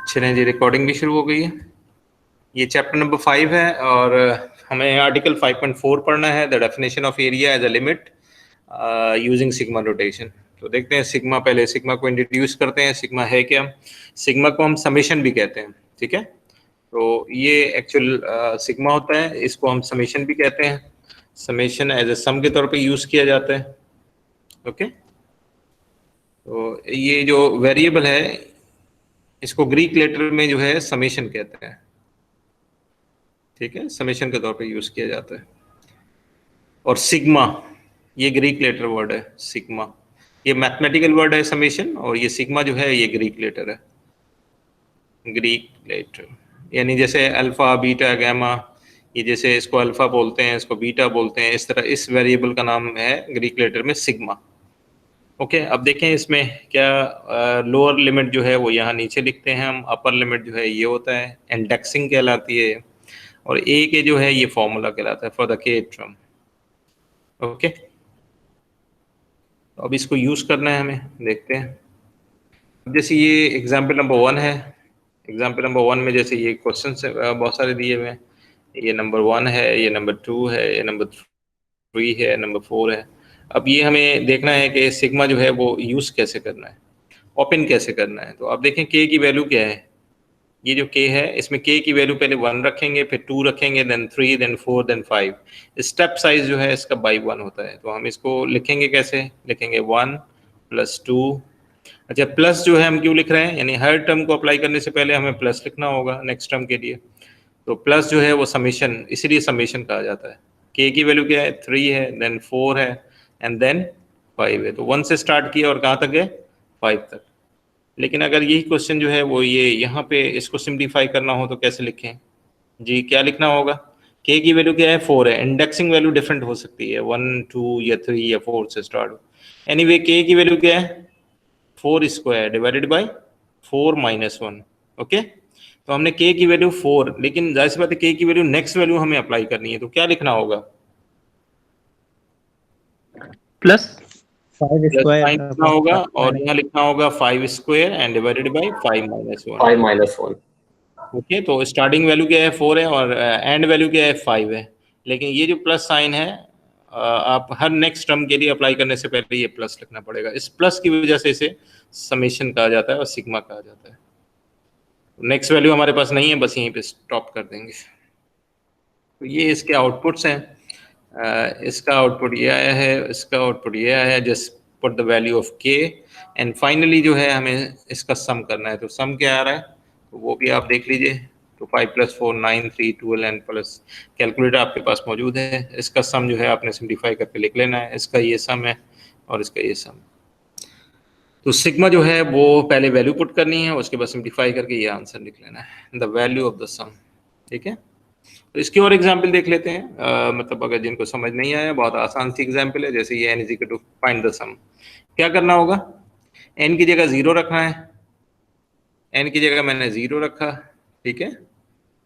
चलें जी, रिकॉर्डिंग भी शुरू हो गई है। ये चैप्टर नंबर 5 है और हमें आर्टिकल 5.4 पढ़ना है, the definition of area as a limit using sigma notation. तो देखते हैं सिग्मा, पहले सिग्मा को इंट्रोड्यूस करते हैं। सिग्मा है क्या? सिग्मा को हम समेशन भी कहते हैं, ठीक है। तो ये एक्चुअल सिग्मा होता है, इसको हम समेशन भी कहते हैं। समेशन एज ए सम के तौर पे यूज किया जाता है, ओके। तो ये जो वेरिएबल है इसको ग्रीक लेटर में जो है समेशन कहते हैं, ठीक है, समेशन के तौर पे यूज किया जाता है। और सिग्मा ये ग्रीक लेटर वर्ड है, सिग्मा ये मैथमेटिकल वर्ड है समेशन, और ये सिग्मा जो है ये ग्रीक लेटर है, ग्रीक लेटर। यानी जैसे अल्फा बीटा गामा, ये जैसे इसको अल्फा बोलते हैं, इसको बीटा बोलते हैं, इस तरह इस वेरिएबल का नाम है ग्रीक लेटर में सिग्मा, ओके। अब देखें इसमें क्या, लोअर लिमिट जो है वो यहाँ नीचे लिखते हैं हम, अपर लिमिट जो है ये होता है, इंडेक्सिंग कहलाती है, और ए के जो है ये फॉर्मूला कहलाता है फॉर द के टर्म, ओके। तो अब इसको यूज करना है हमें, देखते हैं। अब जैसे ये एग्जाम्पल नंबर 1 है, एग्जाम्पल नंबर 1 में जैसे ये क्वेश्चन बहुत सारे दिए हुए हैं। ये नंबर 1 है, ये नंबर 2 है, ये नंबर 3 है, नंबर 4 है। अब ये हमें देखना है कि सिग्मा जो है वो यूज कैसे करना है, ओपन कैसे करना है। तो आप देखें के की वैल्यू क्या है, ये जो के है इसमें के की वैल्यू पहले 1 रखेंगे, फिर 2 रखेंगे, then 3, then 4, then 5। Step size जो है इसका बाई 1 होता है। तो हम इसको लिखेंगे कैसे, लिखेंगे 1 + 2। अच्छा, प्लस जो है हम क्यों लिख रहे हैं, यानी हर टर्म को अप्लाई करने से पहले हमें प्लस लिखना होगा नेक्स्ट टर्म के लिए। तो प्लस जो है वो समेशन, इसीलिए समेशन कहा जाता है। के की वैल्यू क्या है, 3 है, देन 4 है, एंड देन 5 है। तो 1 से स्टार्ट किया और कहाँ तक गए, 5 तक। लेकिन अगर यही क्वेश्चन जो है वो ये यहाँ पे इसको सिंप्लीफाई करना हो तो कैसे लिखें जी, क्या लिखना होगा, के की वैल्यू क्या है, 4 है। इंडेक्सिंग वैल्यू डिफरेंट हो सकती है, 1, 2 या 3 या 4 से स्टार्ट हो। एनीवे के की वैल्यू क्या है, 4² डिवाइडेड बाई 4 - 1, ओके। तो हमने के की वैल्यू 4, लेकिन जाहिर सी बात है के की वैल्यू नेक्स्ट वैल्यू हमें अप्लाई करनी है, तो क्या लिखना होगा, प्लस 5 प्लस स्क्वायर साइन लिखना होगा, और यहाँ लिखना होगा 5² एंड डिवाइडेड बाई 5 - 1। 5 - 1। ओके, तो स्टार्टिंग वैल्यू क्या है 4 है, और एंड वैल्यू क्या है 5 है। लेकिन ये जो प्लस साइन है आप हर नेक्स्ट टर्म के लिए अप्लाई करने से पहले ये प्लस लिखना पड़ेगा। इस प्लस की वजह से इसे समेशन कहा जाता है और सिग्मा कहा जाता है। नेक्स्ट वैल्यू हमारे पास नहीं है, बस यहीं पे स्टॉप कर देंगे। तो ये इसके आउटपुट्स हैं। इसका आउटपुट ये आया है, इसका आउटपुट ये आया है, just put the value of के, एंड फाइनली जो है हमें इसका सम करना है। तो सम क्या आ रहा है, तो वो भी आप देख लीजिए। तो 5 + 4 9, 3 12 एंड प्लस कैलकुलेटर आपके पास मौजूद है। इसका सम जो है आपने सिम्प्लीफाई करके लिख लेना है, इसका ये सम है और इसका ये सम। तो सिग्मा जो है वो पहले वैल्यू पुट करनी है, उसके बाद सिम्प्लीफाई करके ये आंसर लिख लेना है, द वैल्यू ऑफ द सम, ठीक है। तो इसकी और एग्जाम्पल देख लेते हैं। मतलब अगर जिनको समझ नहीं आया, बहुत आसान सी एग्जाम्पल है। जैसे ये n = फाइंड द सम, क्या करना होगा, n की जगह 0 रखना है, n की जगह मैंने 0 रखा, ठीक है,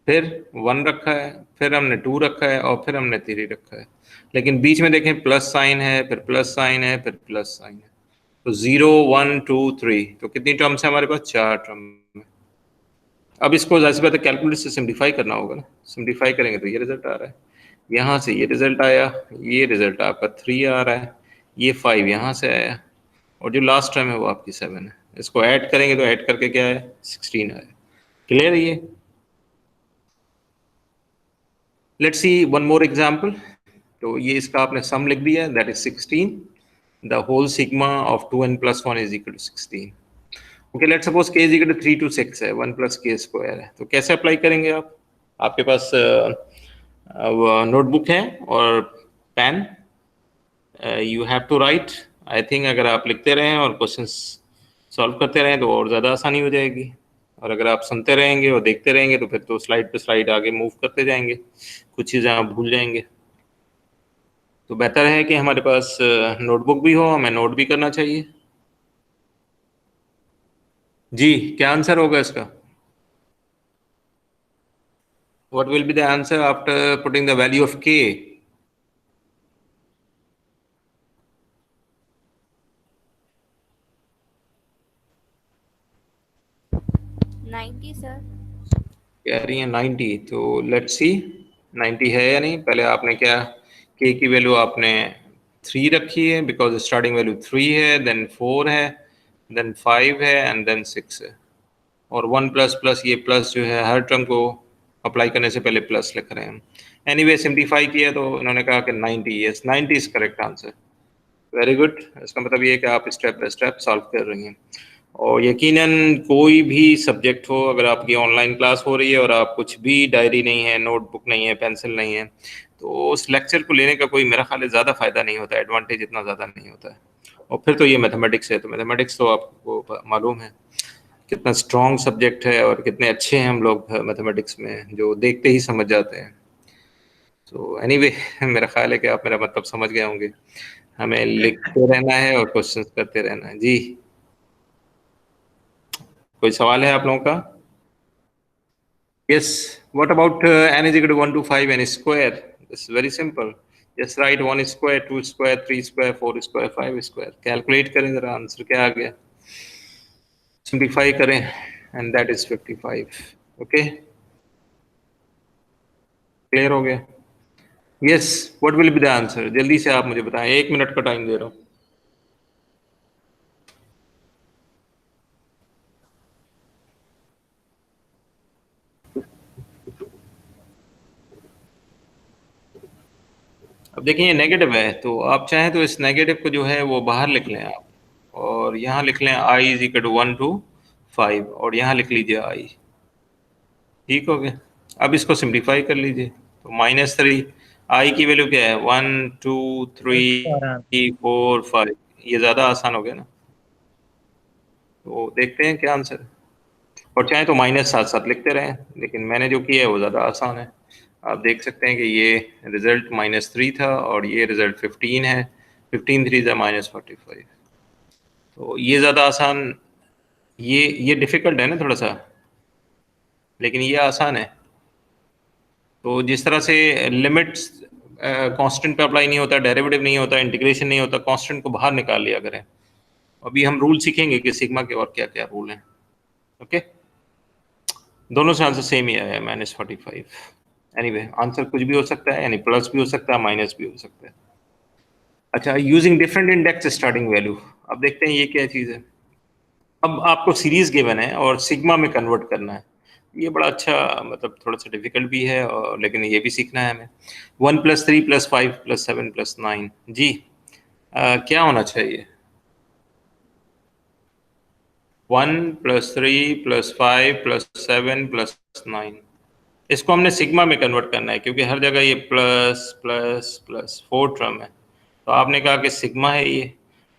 फिर 1 रखा है, फिर हमने 2 रखा है, और फिर हमने 3 रखा है। लेकिन बीच में देखें प्लस साइन है, फिर प्लस साइन है, फिर प्लस साइन है। तो 0 1 2 3, तो कितनी टर्म्स है हमारे पास, 4 टर्म है। अब इसको जाहिर सी बात है कैलकुलेटर से सिम्प्लीफाई करना होगा ना, सिम्प्लीफाई करेंगे तो ये रिजल्ट आ रहा है, यहाँ से ये रिजल्ट आया, ये रिजल्ट आपका 3 आ रहा है, ये 5 यहाँ से आया, और जो लास्ट टर्म है वो आपकी 7 है। इसको ऐड करेंगे तो ऐड करके क्या है, 16 आया। क्लियर है ये? Let's see one more example. तो ये इसका आपने सम लिख दिया, that is 16, the whole sigma of 2n + 1 = 16। Okay, let's suppose k = 3 to 6 है, 1 + k² है। तो कैसे अप्लाई करेंगे आप, आपके पास नोटबुक है और pen, you have to write. I think अगर आप लिखते रहें और क्वेश्चंस सॉल्व करते रहें तो और ज़्यादा आसानी हो जाएगी, और अगर आप सुनते रहेंगे और देखते रहेंगे तो फिर तो स्लाइड पे स्लाइड आगे मूव करते जाएंगे, कुछ चीज़ें आप भूल जाएंगे। तो बेहतर है कि हमारे पास नोटबुक भी हो, हमें नोट भी करना चाहिए। जी, क्या आंसर होगा इसका, what will be the answer after putting the value of k? 90 sir. कह रही है 90, तो लेट्स सी 90 है या नहीं। पहले आपने क्या, के की वैल्यू आपने 3 रखी है बिकॉज स्टार्टिंग वैल्यू 3 है, देन 4 है, देन 5 है एंड देन 6 है। और 1 प्लस प्लस, ये प्लस जो है हर टर्म को अप्लाई करने से पहले प्लस लिख रहे हैं। एनीवे सिंप्लीफाई किया तो इन्होंने कहा कि 90, yes 90 is correct answer. Very good. इसका मतलब ये है कि आप स्टेप बाय स्टेप सॉल्व कर रही हैं। और यकीनन कोई भी सब्जेक्ट हो, अगर आपकी ऑनलाइन क्लास हो रही है और आप कुछ भी डायरी नहीं है, नोटबुक नहीं है, पेंसिल नहीं है, तो उस लेक्चर को लेने का कोई मेरा ख्याल है ज़्यादा फायदा नहीं होता है, एडवांटेज इतना ज़्यादा नहीं होता है। और फिर तो ये मैथमेटिक्स है, तो मैथमेटिक्स तो आपको मालूम है कितना स्ट्रॉन्ग सब्जेक्ट है और कितने अच्छे हैं हम लोग मैथमेटिक्स में, जो देखते ही समझ जाते हैं। तो एनीवे मेरा ख्याल है कि आप मेरा मतलब समझ गए होंगे। हमें लिखते रहना है और क्वेश्चंस करते रहना है। जी, कोई सवाल है आप लोगों का? Yes. What about n is equal to 1 to 5 n square? It's very simple. Just write 1 square, 2 square, 3 square, 4 square, 5 square. Calculate करें जरा, आंसर क्या आ गया? Simplify करें and that is 55. Okay? Clear हो गया? Yes. What will be the answer? जल्दी से आप मुझे बताएं, 1 मिनट का टाइम दे रहा हूँ। अब देखिए ये नेगेटिव है, तो आप चाहें तो इस नेगेटिव को जो है वो बाहर लिख लें आप, और यहाँ लिख लें i is equal to 1 to 5 और यहाँ लिख लीजिए i। ठीक हो गया। अब इसको सिंप्लीफाई कर लीजिए, तो -3, i की वैल्यू क्या है 1 2 3 4 5, ये ज़्यादा आसान हो गया ना। तो देखते हैं क्या आंसर है, और चाहे तो माइनस साथ साथ लिखते रहें, लेकिन मैंने जो किया है वो ज़्यादा आसान है। आप देख सकते हैं कि ये रिजल्ट -3 था और ये रिजल्ट 15 है। 15 3 ज़ा -45, तो ये ज़्यादा आसान, ये डिफ़िकल्ट है ना थोड़ा सा, लेकिन ये आसान है। तो जिस तरह से लिमिट्स कांस्टेंट पे अप्लाई नहीं होता, डेरिवेटिव नहीं होता, इंटीग्रेशन नहीं होता, कांस्टेंट को बाहर निकाल लिया करें। अभी हम रूल सीखेंगे कि सिग्मा के और क्या क्या रूल हैं। ओके, दोनों से आंसर सेम ही आया है -45। एनीवे आंसर कुछ भी हो सकता है, यानी प्लस भी हो सकता है, माइनस भी हो सकता है। अच्छा, using different index starting value, अब देखते हैं ये क्या चीज़ है। अब आपको सीरीज गिवन है और सिग्मा में कन्वर्ट करना है। ये बड़ा अच्छा, मतलब थोड़ा सा डिफिकल्ट भी है, और लेकिन ये भी सीखना है हमें। 1 + 3 + 5 + 7 + 9, जी क्या होना चाहिए? 1 + 3 + 5 + 7 + 9, इसको हमने सिग्मा में कन्वर्ट करना है, क्योंकि हर जगह ये प्लस प्लस प्लस 4 टर्म है, तो आपने कहा कि सिग्मा है ये।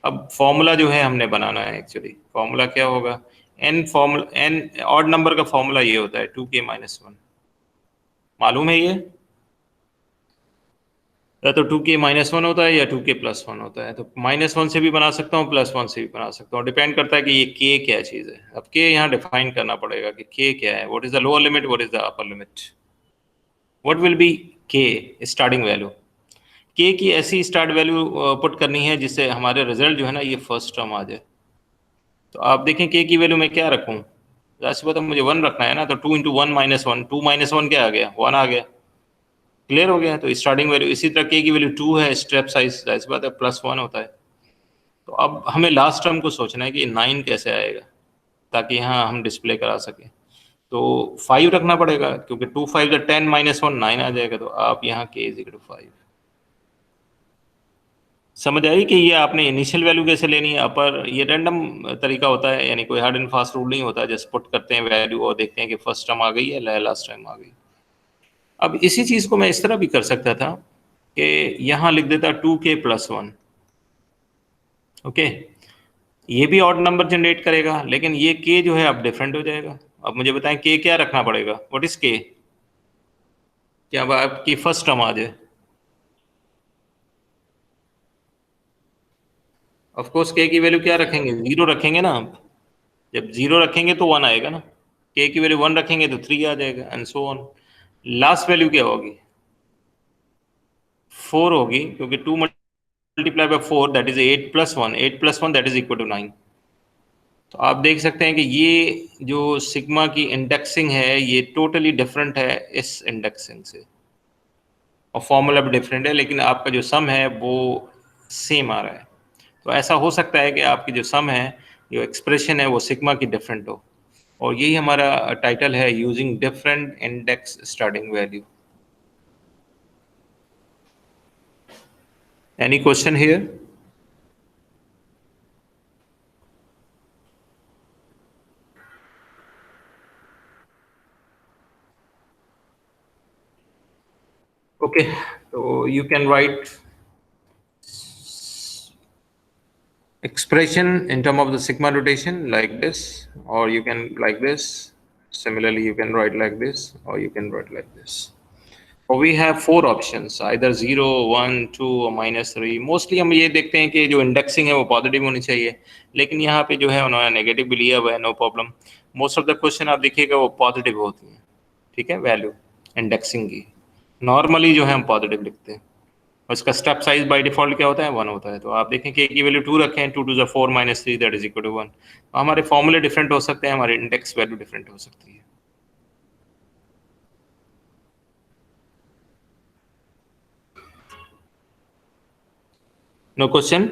अब फॉर्मूला जो है हमने बनाना है, एक्चुअली फॉर्मूला क्या होगा, n ऑड नंबर का फॉर्मूला ये होता है 2k-1, मालूम है ये? या तो 2k-1 होता है या 2k+1 होता है। तो -1 से भी बना सकता हूँ, +1 से भी बना सकता हूँ, डिपेंड करता है कि ये k क्या चीज़ है। अब k यहाँ डिफाइन करना पड़ेगा कि k क्या है, what is the lower limit, what is the upper limit, what will be k starting value. k की ऐसी स्टार्ट वैल्यू पुट करनी है जिससे हमारे रिजल्ट जो है ना ये फर्स्ट टर्म आ जाए। तो आप देखें k की वैल्यू मैं क्या रखूँ, जाहिर सी बात है मुझे 1 रखना है ना, तो 2 × 1 - 1, 2 - 1 क्या आ गया, 1 आ गया। क्लियर हो गया। तो स्टार्टिंग वैल्यू, इसी तरह k की वैल्यू 2 है, स्टेप साइज जाहिर सी बात है +1 होता है। तो अब हमें लास्ट टर्म को सोचना है कि 9 कैसे आएगा, ताकि यहाँ हम डिस्प्ले करा सकें। तो 5 रखना पड़ेगा, क्योंकि 2 5 = 10 - 1 9 आ जाएगा। तो आप यहाँ k = 5। समझ आई कि ये आपने इनिशियल वैल्यू कैसे लेनी है, अपर, ये रैंडम तरीका होता है, यानी कोई हार्ड एंड फास्ट रूल नहीं होता। जस्ट पुट करते हैं वैल्यू और देखते हैं कि फर्स्ट टर्म आ गई है, लास्ट टाइम आ गई। अब इसी चीज़ को मैं इस तरह भी कर सकता था कि यहाँ लिख देता 2k+1, ओके, ये भी ऑड नंबर जनरेट करेगा, लेकिन ये k जो है अब डिफरेंट हो जाएगा। अब मुझे बताएं k क्या रखना पड़ेगा, व्हाट इज k, क्या अब आपकी फर्स्ट टर्म आ जाए। ऑफ कोर्स k की वैल्यू क्या रखेंगे, 0 रखेंगे ना। आप जब 0 रखेंगे तो 1 आएगा ना, k की वैल्यू 1 रखेंगे तो 3 आ जाएगा, and so on. Last value क्या होगी, 4 होगी, क्योंकि 2 × 4 that is 8 + 1, 8 + 1 that is equal to 9। तो आप देख सकते हैं कि ये जो सिग्मा की इंडेक्सिंग है ये टोटली डिफरेंट है इस इंडेक्सिंग से, और फॉर्मूला भी डिफरेंट है, लेकिन आपका जो सम है वो सेम आ रहा है। तो ऐसा हो सकता है कि आपकी जो सम है, जो एक्सप्रेशन है, वो सिग्मा की डिफरेंट हो, और यही हमारा टाइटल है, using different index starting value. Any question here? Okay, so you can write expression in terms of the sigma rotation like this, or you can like this. Similarly, you can write like this, or you can write like this. और we have four options, either 0, 1, 2 और -3। Mostly हम ये देखते हैं कि जो indexing है वो पॉजिटिव होनी चाहिए, लेकिन यहाँ पे जो है उन्होंने नेगेटिव भी लिया हुआ है, no problem. Most of the question आप देखिएगा वो पॉजिटिव होती हैं, ठीक है, वैल्यू इंडेक्सिंग की। नॉर्मली जो है हम पॉजिटिव लिखते हैं, और इसका स्टेप साइज बाय डिफॉल्ट क्या होता है, 1 होता है। तो आप देखें कि की वैल्यू 2 रखें, 2 to the 4 -3 that is equal to 1। तो हमारे फॉर्मूले डिफरेंट हो सकते हैं, हमारी इंडेक्स वैल्यू डिफरेंट हो सकती है। No question?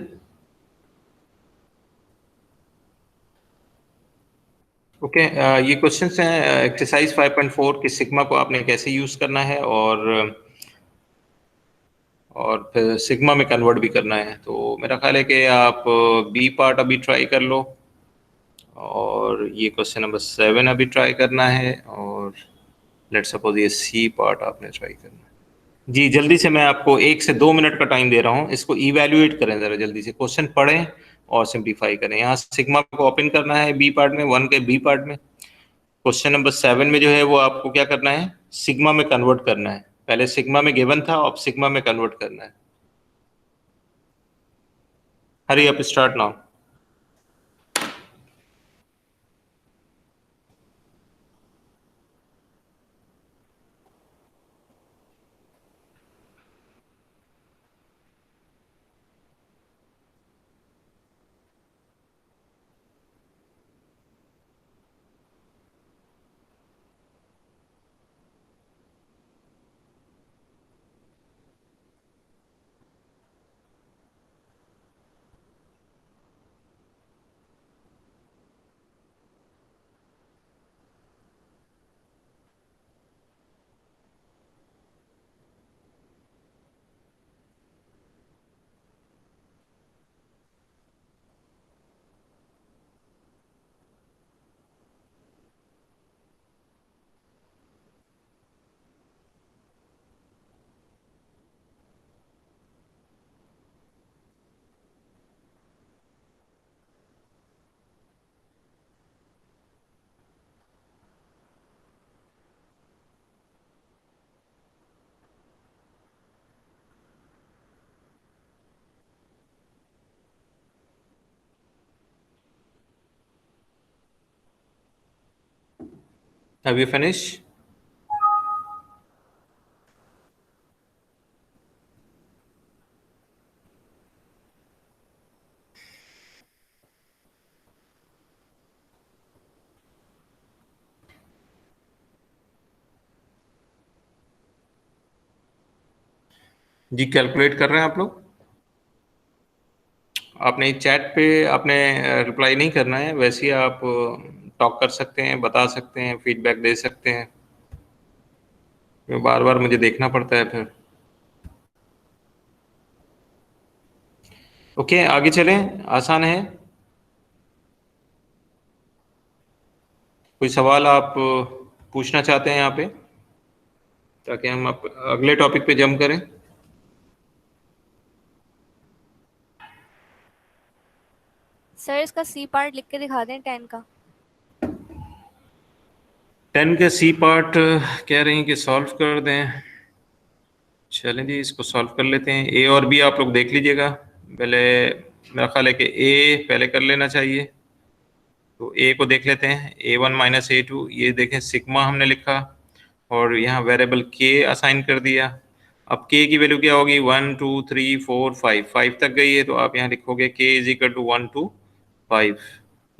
ओके, ये क्वेश्चंस हैं एक्सरसाइज 5.4 कि सिग्मा को आपने कैसे यूज करना है, और फिर सिग्मा में कन्वर्ट भी करना है। तो मेरा ख्याल है कि आप बी पार्ट अभी ट्राई कर लो, और ये क्वेश्चन नंबर 7 अभी ट्राई करना है, और लेट्स सपोज ये सी पार्ट आपने ट्राई करना है। जी जल्दी से, मैं आपको 1 से 2 मिनट का टाइम दे रहा हूँ, इसको इवेल्युएट करें ज़रा जल्दी से, क्वेश्चन पढ़ें और सिंप्लीफाई करें। यहाँ सिग्मा को ओपन करना है बी पार्ट में, 1 के बी पार्ट में। क्वेश्चन नंबर 7 में जो है वो आपको क्या करना है, सिग्मा में कन्वर्ट करना है। पहले सिग्मा में गिवन था, अब सिग्मा में कन्वर्ट करना है। Hurry up, start now. Have you finish? जी कैलकुलेट कर रहे हैं आप लोग? आपने चैट पे आपने रिप्लाई नहीं करना है, वैसे ही आप टॉक कर सकते हैं, बता सकते हैं, फीडबैक दे सकते हैं। बार बार मुझे देखना पड़ता है फिर। ओके, आगे चलें, आसान है। कोई सवाल आप पूछना चाहते हैं यहाँ पे, ताकि हम अगले टॉपिक पे जंप करें? सर इसका सी पार्ट लिख के दिखा दें 10 का। 10 के सी पार्ट कह रहे हैं कि सॉल्व कर दें। चलें जी, इसको सॉल्व कर लेते हैं। ए और बी आप लोग देख लीजिएगा पहले। मेरा ख्याल है कि ए पहले कर लेना चाहिए, तो ए को देख लेते हैं। A1 माइनस A2, ये देखें सिग्मा हमने लिखा, और यहाँ वेरिएबल के असाइन कर दिया। अब के की वैल्यू क्या होगी, 1 2 3 4 5 5 तक गई है, तो आप यहाँ लिखोगे के इज इक्वल टू 1 to 5।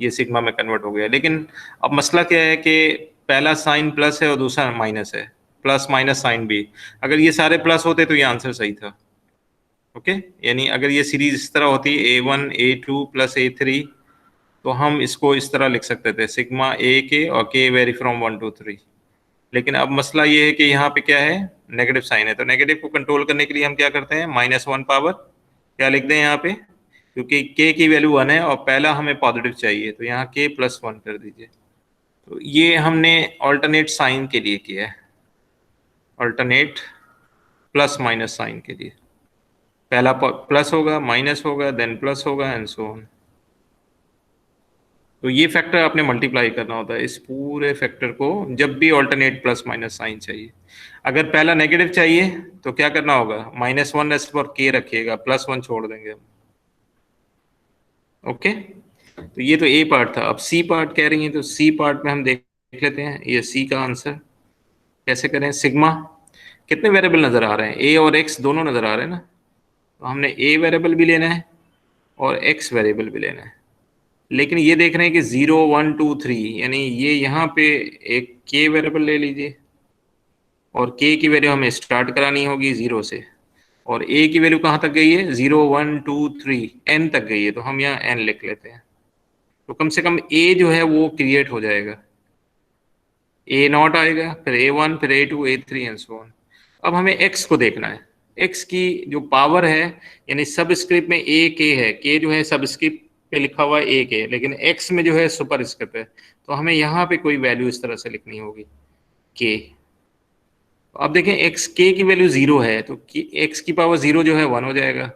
ये सिग्मा में कन्वर्ट हो गया। लेकिन अब मसला क्या है कि पहला साइन प्लस है और दूसरा माइनस है, प्लस माइनस साइन भी। अगर ये सारे प्लस होते तो ये आंसर सही था। ओके, यानी अगर ये सीरीज इस तरह होती a1 a2 प्लस a3, तो हम इसको इस तरह लिख सकते थे सिग्मा ए के और के वेरी फ्रॉम 1 to 3। लेकिन अब मसला ये है कि यहाँ पे क्या है, नेगेटिव साइन है। तो नेगेटिव को कंट्रोल करने के लिए हम क्या करते हैं, -1 पावर क्या लिख दें यहाँ पे, क्योंकि k की वैल्यू 1 है और पहला हमें पॉजिटिव चाहिए, तो यहाँ k + 1 कर दीजिए। तो ये हमने ऑल्टरनेट साइन के लिए किया है, ऑल्टरनेट प्लस माइनस साइन के लिए। पहला प्लस होगा, माइनस होगा, देन प्लस होगा एंड सो ऑन। तो ये फैक्टर आपने मल्टीप्लाई करना होता है, इस पूरे फैक्टर को, जब भी ऑल्टरनेट प्लस माइनस साइन चाहिए। अगर पहला नेगेटिव चाहिए तो क्या करना होगा, -1 एस पर k रखिएगा, +1 छोड़ देंगे हम। ओके, तो ये तो ए पार्ट था। अब सी पार्ट कह रही है, तो सी पार्ट में हम देख लेते हैं ये सी का आंसर कैसे करें। सिग्मा, कितने वेरिएबल नजर आ रहे हैं, ए और एक्स दोनों नजर आ रहे हैं ना, तो हमने ए वेरिएबल भी लेना है और एक्स वेरिएबल भी लेना है। लेकिन ये देख रहे हैं कि 0 1 2 3, यानी ये यहाँ पे एक k वेरिएबल ले लीजिए और k की वैल्यू हमें स्टार्ट करानी होगी 0 से, और a की वैल्यू कहाँ तक गई है, 0 1 2 3 n तक गई है, तो हम यहाँ n लिख लेते हैं। तो कम से कम a जो है वो क्रिएट हो जाएगा, a0 आएगा, फिर a1, फिर a2, a3 and so on. अब हमें x को देखना है, x की जो पावर है, यानी सबस्क्रिप्ट में a k है, k जो है सबस्क्रिप्ट पे लिखा हुआ है a k, लेकिन x में जो है सुपर स्क्रिप्ट है, तो हमें यहाँ पे कोई वैल्यू इस तरह से लिखनी होगी k। अब देखें x k की वैल्यू 0 है, तो x की पावर 0 जो है 1 हो जाएगा,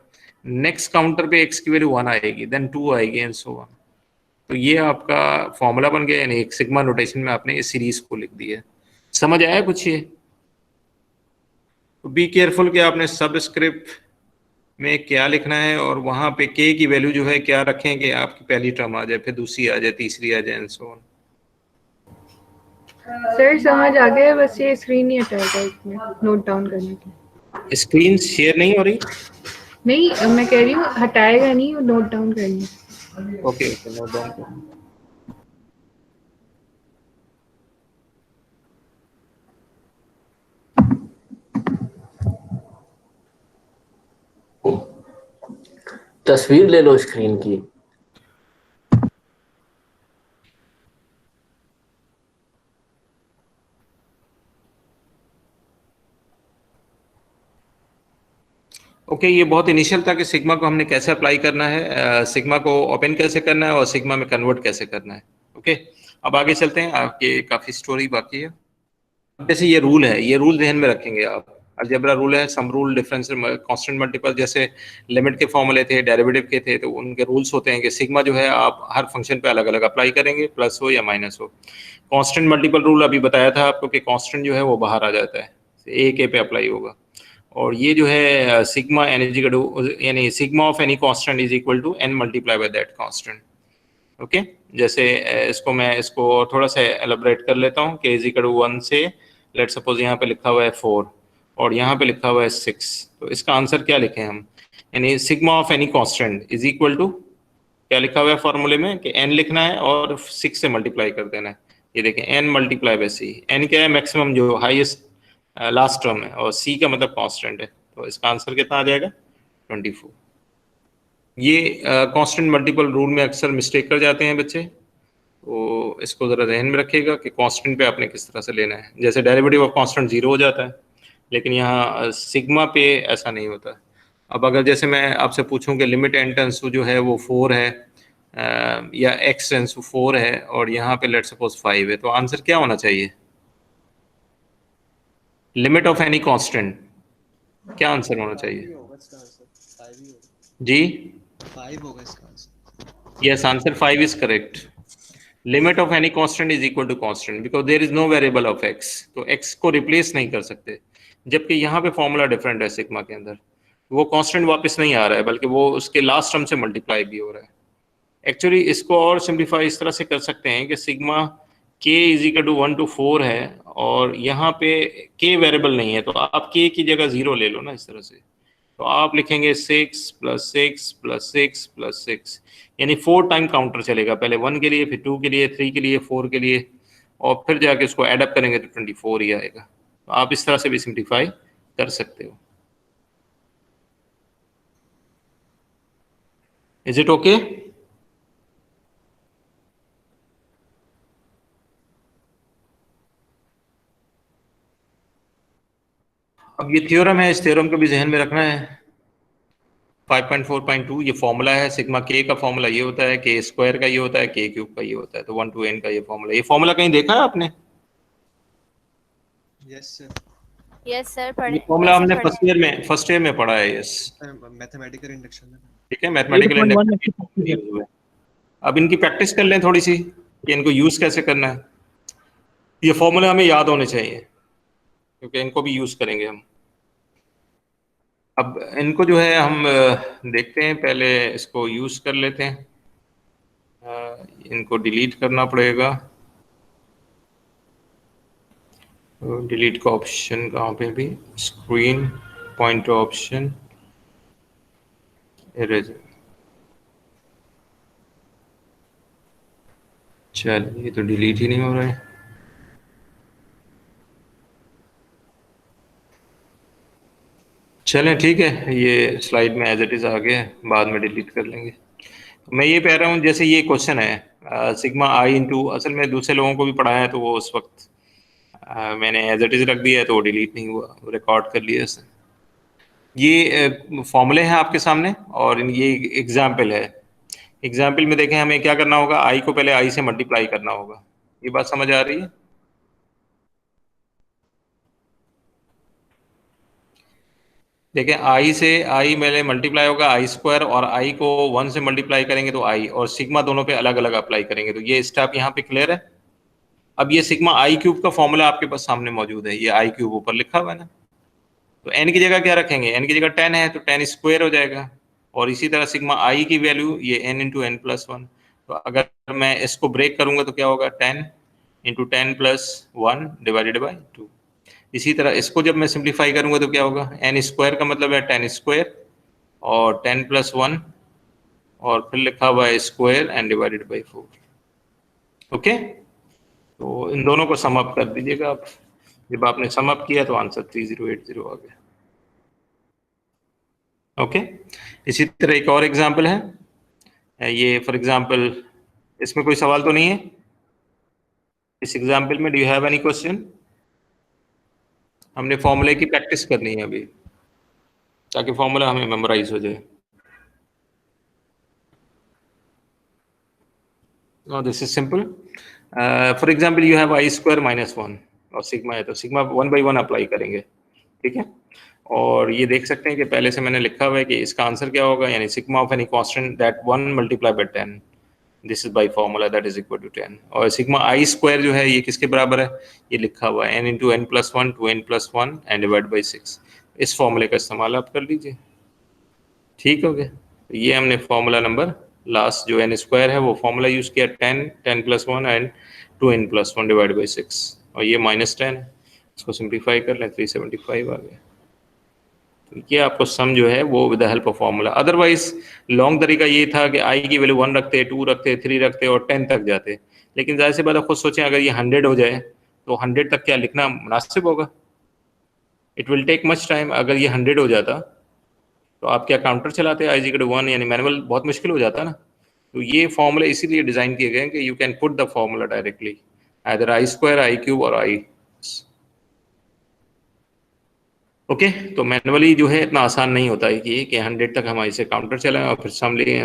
नेक्स्ट काउंटर पे x की वैल्यू 1 आएगी, देन 2 आएगी एंड सो ऑन। तो ये आपका फॉर्मूला बन गया, यानी एक सिग्मा नोटेशन में आपने इस सीरीज को लिख दिया। समझ आया कुछ ये? तो बी केयरफुल कि आपने सबस्क्रिप्ट में क्या लिखना है और वहां पे k की वैल्यू जो है क्या रखें कि आपकी पहली टर्म आ जाए, फिर दूसरी आ जाए, तीसरी आ जाए एंड सो ऑन। सर समझ आ गया, बस ये स्क्रीन नहीं हटाएगा इसमें नोट डाउन करने की। स्क्रीन शेयर नहीं हो रही? नहीं, मैं कह रही हूँ हटाएगा नहीं, वो नोट डाउन करनी। ओके ओके, नोट डाउन करो। तस्वीर ले लो स्क्रीन की। ओके, ये बहुत इनिशियल था कि सिग्मा को हमने कैसे अप्लाई करना है, सिग्मा को ओपन कैसे करना है और सिग्मा में कन्वर्ट कैसे करना है। ओके, अब आगे चलते हैं, आपके काफ़ी स्टोरी बाकी है। जैसे ये रूल है, ये रूल ध्यान में रखेंगे आप। अलजेब्रा रूल है, sum rule, differential, constant multiple, जैसे लिमिट के फॉर्मूले थे, डेरिवेटिव के थे, तो उनके रूल्स होते हैं कि सिग्मा जो है आप हर फंक्शन पे अलग अलग अप्लाई करेंगे, प्लस हो या माइनस हो। कांस्टेंट मल्टीपल रूल अभी बताया था आपको कि कांस्टेंट जो है वो बाहर आ जाता है, ए के पे अप्लाई होगा। और ये जो है सिग्मा एन यानी sigma of any constant is equal to n multiply by that constant. Okay, जैसे इसको थोड़ा सा एलैबोरेट कर लेता हूँ कि इज इक्वल टू 1 से, लेट सपोज यहाँ पे लिखा हुआ है 4 और यहाँ पे लिखा हुआ है 6, तो इसका आंसर क्या लिखें हम, यानी sigma of any constant is equal to क्या लिखा हुआ है फॉर्मूले में कि n लिखना है और 6 से मल्टीप्लाई कर देना है। ये देखें n multiply bye c, n क्या है, मैक्सिमम जो हाईएस्ट लास्ट टर्म है, और c का मतलब कांस्टेंट है, तो इसका आंसर कितना आ जाएगा, 24। ये कांस्टेंट मल्टीपल रूल में अक्सर मिस्टेक कर जाते हैं बच्चे, तो इसको ज़रा ध्यान में रखिएगा कि कांस्टेंट पे आपने किस तरह से लेना है। जैसे डेरिवेटिव ऑफ कांस्टेंट 0 हो जाता है, लेकिन यहाँ सिग्मा पे ऐसा नहीं होता। अब अगर जैसे मैं आपसे पूछूं कि लिमिट n टेंस टू जो है वो 4 है या x टेंस टू 4 है और यहाँ पे लेट सपोज 5 है, तो आंसर क्या होना चाहिए, लिमिट ऑफ एनी कांस्टेंट, क्या आंसर होना चाहिए जी? 5 होगा इसका answer. Yes, answer 5 is correct. Limit of any constant is equal to constant because there is no variable of x, तो x को रिप्लेस नहीं कर सकते, जबकि यहाँ पे फॉर्मूला डिफरेंट है सिग्मा के अंदर, वो कांस्टेंट वापस नहीं आ रहा है बल्कि वो उसके लास्ट टर्म से मल्टीप्लाई भी हो रहा है। एक्चुअली इसको और सिंप्लीफाई इस तरह से कर सकते हैं कि sigma k is equal to 1 to 4 है और यहाँ पे k वेरिएबल नहीं है, तो आप k की जगह 0 ले लो ना इस तरह से, तो आप लिखेंगे 6 + 6 + 6 + 6, यानी 4 टाइम काउंटर चलेगा, पहले 1 के लिए, फिर 2 के लिए, 3 के लिए, 4 के लिए, और फिर जाके उसको एड अप करेंगे तो 24 ही आएगा। तो आप इस तरह से भी सिंप्लीफाई कर सकते हो। Is it okay? अब ये थ्योरम है, इस थ्योरम को भी जहन में रखना है। 5.4.2 ये फॉर्मूला है, सिग्मा के का फॉर्मूला ये होता है, के स्क्वायर का ये होता है, के क्यूब का ये होता है, तो 1 to n का ये फॉर्मूला। ये फॉर्मूला कहीं देखा है आपने? यस सर, यस सर, ये पढ़े फॉर्मूला ऐसे हमने पढ़े। फर्स्ट ईयर में पढ़ा है। यस, मैथमेटिकल इंडक्शन में। ठीक है, मैथमेटिकल 8.1 में इंडेक्स। अब इनकी प्रैक्टिस कर लें थोड़ी सी कि इनको यूज कैसे करना है। ये फॉर्मूला हमें याद होने चाहिए क्योंकि इनको भी यूज करेंगे हम। अब इनको जो है हम देखते हैं, पहले इसको यूज कर लेते हैं। इनको डिलीट करना पड़ेगा। डिलीट का ऑप्शन कहाँ पे भी, स्क्रीन पॉइंटर ऑप्शन, इरेजर। चलिए, ये तो डिलीट ही नहीं हो रहा है। चलें ठीक है, ये स्लाइड में एज इट इज़ आ गया है, बाद में डिलीट कर लेंगे। तो मैं ये कह रहा हूँ, जैसे ये क्वेश्चन है सिग्मा आई इंटू, असल में दूसरे लोगों को भी पढ़ाया है तो वो उस वक्त मैंने एज इट इज़ रख दिया है तो वो डिलीट नहीं हुआ, रिकॉर्ड कर लिया इसने। ये फॉर्मूले हैं आपके सामने और ये एग्जाम्पल है। एग्जाम्पल में देखें हमें क्या करना होगा, आई को पहले आई से मल्टीप्लाई करना होगा। ये बात समझ आ रही है? देखिए, आई से आई मेरे मल्टीप्लाई होगा आई स्क्वायर, और आई को 1 से मल्टीप्लाई करेंगे तो आई, और सिग्मा दोनों पे अलग अलग अप्लाई करेंगे। तो ये स्टेप यहाँ पे क्लियर है। अब ये सिग्मा आई क्यूब का फॉर्मूला आपके पास सामने मौजूद है, ये आई क्यूब ऊपर लिखा हुआ है ना। तो एन की जगह क्या रखेंगे, एन की जगह 10 है तो 10 स्क्वायर हो जाएगा, और इसी तरह सिग्मा आई की वैल्यू ये n इंटू एन प्लस 1। तो अगर मैं इसको ब्रेक करूंगा तो क्या होगा, 10 इंटू 10 प्लस 1 डिवाइडेड बाई 2। इसी तरह इसको जब मैं सिंप्लीफाई करूंगा तो क्या होगा, एन स्क्वायर का मतलब है 10 स्क्वायर और 10 प्लस 1 और फिर लिखा हुआ है square and divided by 4। Okay, तो इन दोनों को सम अप कर दीजिएगा आप। जब आपने सम अप किया तो आंसर 3080 आ गया। ओके, इसी तरह एक और एग्जांपल है, ये फॉर एग्जांपल, इसमें कोई सवाल तो नहीं है इस एग्जांपल में? Do you have any question? हमने फॉर्मूले की प्रैक्टिस करनी है अभी ताकि फॉर्मूला हमें मेमोराइज हो जाए। Now this is simple. For example, you have I square minus 1 और सिग्मा है तो सिग्मा 1 by 1 अप्लाई करेंगे, ठीक है। और ये देख सकते हैं कि पहले से मैंने लिखा हुआ है कि इसका आंसर क्या होगा, यानी sigma of any constant that 1 multiply by 10, this is by formula that is equal to 10। और सिग्मा आई स्क्वायर जो है ये किसके बराबर है, ये लिखा हुआ है n into n plus 1 two n plus 1 and divide by 6। इस फॉर्मूले का इस्तेमाल आप कर लीजिए, ठीक हो गया। तो ये हमने फॉर्मूला नंबर लास्ट जो एन स्क्वायर है वो फॉर्मूला यूज किया, 10 plus 1 and 2n plus 1 divide by 6, और ये -10 है, इसको सिंप्लीफाई कर लें 375 आ गया। तो ये आपको सम जो है वो with the help of formula. Otherwise long तरीका ये था कि आई की वैल्यू 1 रखते, 2 रखते, 3 रखते और 10 तक जाते, लेकिन जाहिर सी बात है खुद सोचें अगर ये 100 हो जाए तो 100 तक क्या लिखना मुनासिब होगा? It will take much time. अगर ये 100 हो जाता तो आप क्या काउंटर चलाते आई इक्वल टू 1, यानी मैनुअल बहुत मुश्किल हो जाता ना। तो ये फॉर्मूला इसीलिए डिजाइन किए गए हैं कि you can put the formula directly either I square, I cube और आई। ओके, तो मैनुअली जो है इतना आसान नहीं होता है कि 100 तक हम ऐसे काउंटर चलाएं और फिर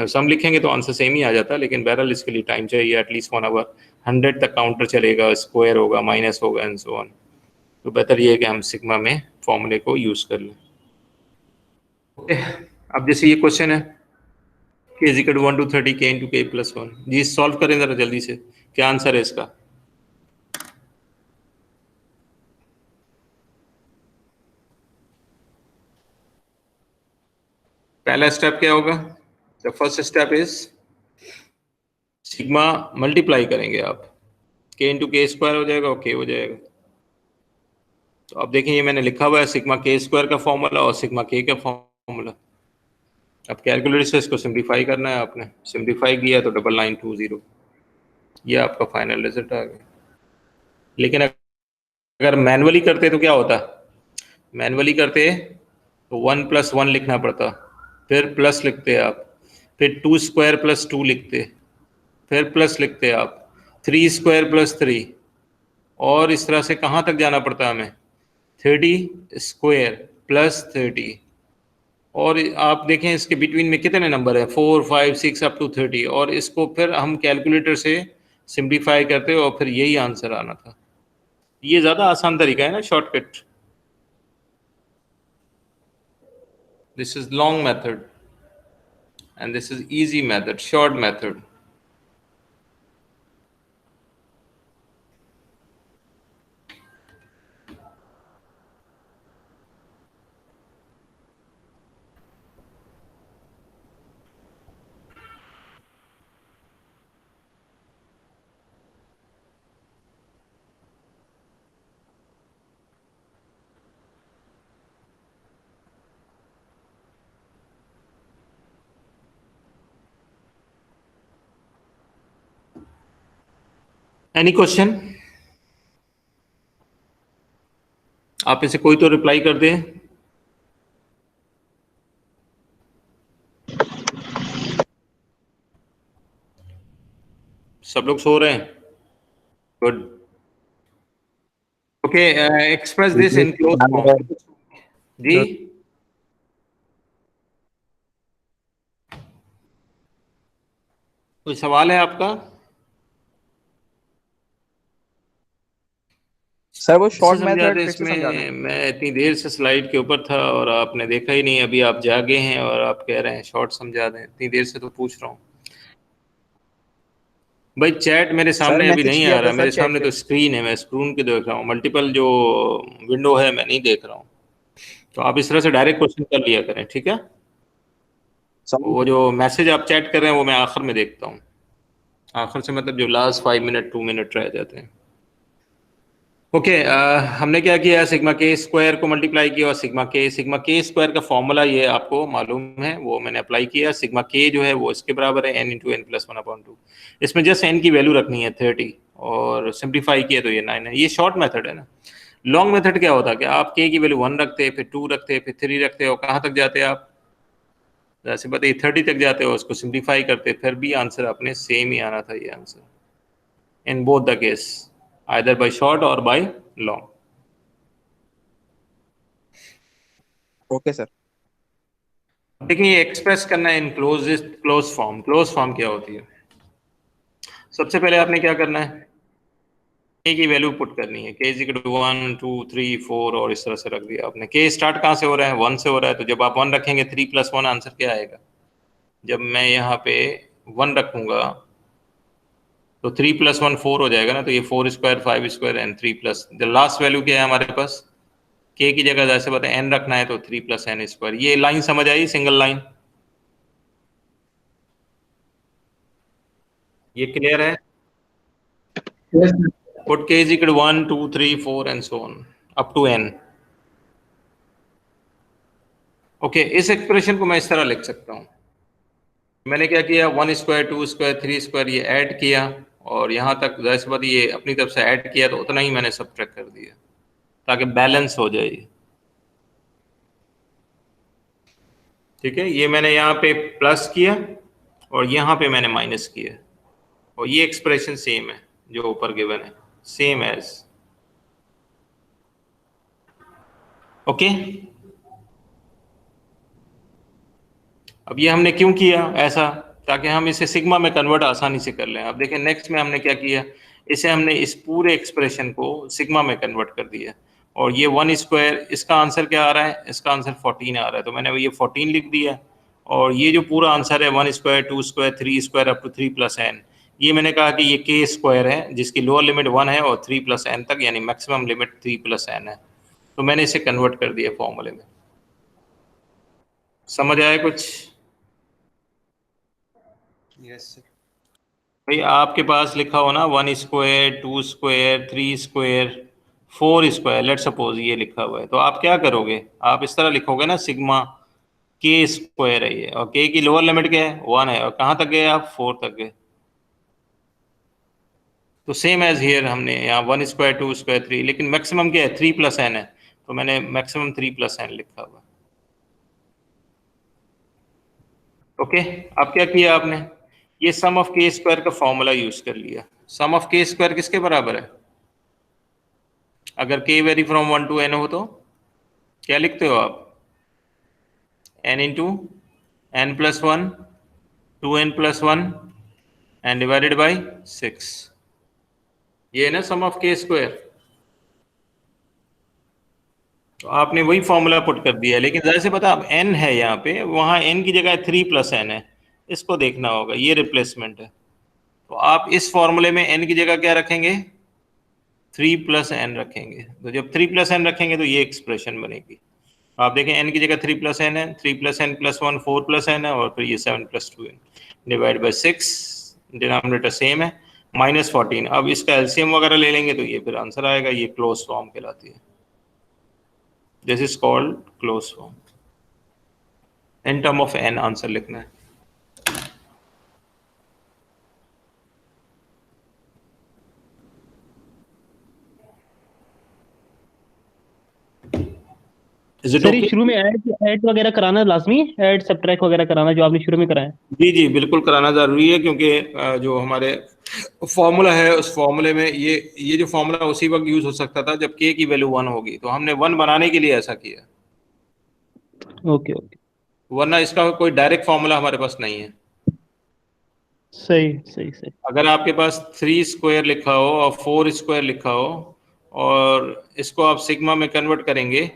सम लिखेंगे तो आंसर सेम ही आ जाता है, लेकिन बहरहाल इसके लिए टाइम चाहिए एटलीस्ट 1 आवर। 100 तक काउंटर चलेगा, स्क्वायर होगा, माइनस होगा एंड सो ऑन। तो बेहतर ये है कि हम सिग्मा में फॉर्मूले को यूज कर लें। ओके, अब जैसे ये क्वेश्चन है k is equal to 1 to 30 k into k plus 1, जी सॉल्व करें जरा जल्दी से, क्या आंसर है इसका? पहला स्टेप क्या होगा? The first step is sigma multiply करेंगे आप, k इंटू के स्क्वायर हो जाएगा और k हो जाएगा। तो अब देखें ये मैंने लिखा हुआ है सिग्मा k स्क्वायर का फॉर्मूला और सिग्मा k का फॉर्मूला फॉर्मूला। अब कैलकुलेटर से इसको सिंप्लीफाई करना है आपने, सिंप्लीफाई किया तो 9920, ये आपका फाइनल रिजल्ट आ गया। लेकिन अगर मैनुअली करते तो क्या होता, मैनुअली करते तो 1 + 1 लिखना पड़ता, फिर प्लस लिखते आप, फिर 2² + 2 लिखते, फिर प्लस लिखते आप, 3² + 3, और इस तरह से कहाँ तक जाना पड़ता हमें, 30² + 30, और आप देखें इसके बिटवीन में कितने नंबर है, 4 5 6 अप टू 30, और इसको फिर हम कैलकुलेटर से सिंप्लीफाई करते और फिर यही आंसर आना था। ये ज़्यादा आसान तरीका है ना, shortcut. This is long method and this is easy method, short method. Any question? आप इसे कोई तो रिप्लाई कर दे। सब लोग सो रहे हैं, good. Okay, express this in close form. जी, कोई सवाल है आपका? सर वो शॉर्ट समझा मेथड दे फिर से समझा दें। इसमें, मैं इतनी देर से स्लाइड के ऊपर था और आपने देखा ही नहीं, अभी आप जागे हैं और आप कह रहे हैं शॉर्ट समझा दें, इतनी देर से तो पूछ रहा हूँ भाई। चैट मेरे सामने अभी मैसेज नहीं किया आ था रहा, सर मेरे चैट सामने पे। तो स्क्रीन है, मैं स्क्रीन के देख रहा हूँ, मल्टीपल जो विंडो है मैं नहीं देख रहा हूँ। तो आप इस तरह से डायरेक्ट क्वेश्चन कर लिया करें, ठीक है? वो जो मैसेज आप चैट कर रहे हैं वो मैं आखिर में देखता हूँ, आखिर से मतलब जो लास्ट 5 मिनट 2 मिनट रह जाते हैं। ओके, हमने क्या किया, सिग्मा के स्क्वायर को मल्टीप्लाई किया और सिग्मा के स्क्वायर का फॉर्मूला ये आपको मालूम है, वो मैंने अप्लाई किया। सिग्मा के जो है वो इसके बराबर है n × n + 1/2। इसमें जस्ट n की वैल्यू रखनी है 30 और सिंप्लीफाई किया तो ये 9 है। ये शॉर्ट मेथड है ना। लॉन्ग मेथड क्या होता है कि आप के की वैल्यू 1 रखते, फिर 2 रखते, फिर 3 रखते, और कहाँ तक जाते आप, जैसे बताइए 30 तक जाते हो, उसको सिंप्लीफाई करते, फिर भी आंसर अपने सेम ही आना था। ये answer in both the case, either by short or by long. Okay sir. देखिए ये एक्सप्रेस करना है इन क्लोज फॉर्म। क्लोज फॉर्म क्या होती है, सबसे पहले आपने क्या करना है, k की वैल्यू पुट करनी है। k = 1 2 3 4 और इस तरह से रख दिया आपने। k स्टार्ट कहाँ से हो रहा है, 1 से हो रहा है, तो जब आप 1 रखेंगे 3 + 1 आंसर क्या आएगा। जब मैं यहाँ पे 1 रखूंगा तो 3 + 1 4 हो जाएगा ना, तो ये 4² 5² एंड 3+ द लास्ट वैल्यू क्या है हमारे पास, k की जगह जैसे बताए n रखना है तो 3 + n²। ये लाइन समझ आई, सिंगल लाइन, ये क्लियर है? Put k = 1 2 3 4 and so on up to n. Okay, इस एक्सप्रेशन को मैं इस तरह लिख सकता हूँ। मैंने क्या किया, 1² 2² 3² ये ऐड किया, और यहाँ तक जैसे बात ये अपनी तरफ से ऐड किया तो उतना ही मैंने सब्ट्रैक्ट कर दिया ताकि बैलेंस हो जाए। ठीक है, ये मैंने यहाँ पे प्लस किया और यहाँ पे मैंने माइनस किया, और ये एक्सप्रेशन सेम है जो ऊपर गिवन है, सेम एज। ओके, अब ये हमने क्यों किया ऐसा, ताकि हम इसे सिग्मा में कन्वर्ट आसानी से कर लें। अब देखें नेक्स्ट में हमने क्या किया, इसे हमने इस पूरे एक्सप्रेशन को सिग्मा में कन्वर्ट कर दिया, और ये 1², इसका आंसर क्या आ रहा है, इसका आंसर 14 आ रहा है, तो मैंने ये 14 लिख दिया। और ये जो पूरा आंसर है 1², 2², 3² अप टू 3 + n, ये मैंने कहा कि ये k² है जिसकी लोअर लिमिट 1 है और 3 + n तक, यानी मैक्सिमम लिमिट 3 + n है, तो मैंने इसे कन्वर्ट कर दिया फॉर्मूले में। समझ आया कुछ? Yes sir. भाई आपके पास लिखा हो ना 1², 2², 3², 4², लेट सपोज ये लिखा हुआ है, तो आप क्या करोगे, आप इस तरह लिखोगे ना, सिग्मा के स्क्वायर है ये, और के की लोअर लिमिट क्या है 1 है, और कहाँ तक गए आप 4 तक गए। तो सेम एज हियर हमने यहाँ 1 स्क्वायर 2 स्क्वायर 3, लेकिन मैक्सिमम क्या है 3 + n है, तो मैंने मैक्सिमम 3 + n लिखा हुआ। ओके, अब क्या किया आपने, ये सम ऑफ के स्क्वायर का फॉर्मूला यूज कर लिया। सम ऑफ के स्क्वायर किसके बराबर है, अगर के वेरी फ्रॉम 1 to n हो तो क्या लिखते हो आप, n into n + 1 2n + 1 and divided by 6, ये है ना सम ऑफ के स्क्वायर। तो आपने वही फॉर्मूला पुट कर दिया है, लेकिन जैसे पता अब n है यहाँ पे, वहाँ n की जगह 3 + n है, इसको देखना होगा, ये रिप्लेसमेंट है। तो आप इस फॉर्मूले में n की जगह क्या रखेंगे, 3 + n रखेंगे। तो जब 3 + n रखेंगे तो ये एक्सप्रेशन बनेगी। आप देखें n की जगह 3 + n है, 3 + n + 1 4 + n है, और फिर ये 7 + 2n divide by 6, denominator same है, -14। अब इसका एलसीएम वगैरह ले लेंगे तो ये फिर आंसर आएगा, ये क्लोज फॉर्म कहलाती है। This is called close form. In term of n answer लिखना है। Is it सर ये okay? शुरू में ऐड वगैरह कराना लाजमी, ऐड सब्ट्रैक्ट वगैरह कराना जो आपने शुरू में कराया। जी जी बिल्कुल कराना जरूरी है, क्योंकि जो हमारे फॉर्मूला है उस फॉर्मूले में ये जो फॉर्मूला उसी वक्त यूज हो सकता था जब k की वैल्यू 1 होगी, तो हमने 1 बनाने के लिए ऐसा किया, ओके ओके, वरना इसका कोई डायरेक्ट फॉर्मूला हमारे पास नहीं है। सही सही सही। अगर आपके पास 3 स्क्वायर लिखा हो और 4 स्क्वायर लिखा हो और इसको आप सिग्मा में कन्वर्ट करेंगे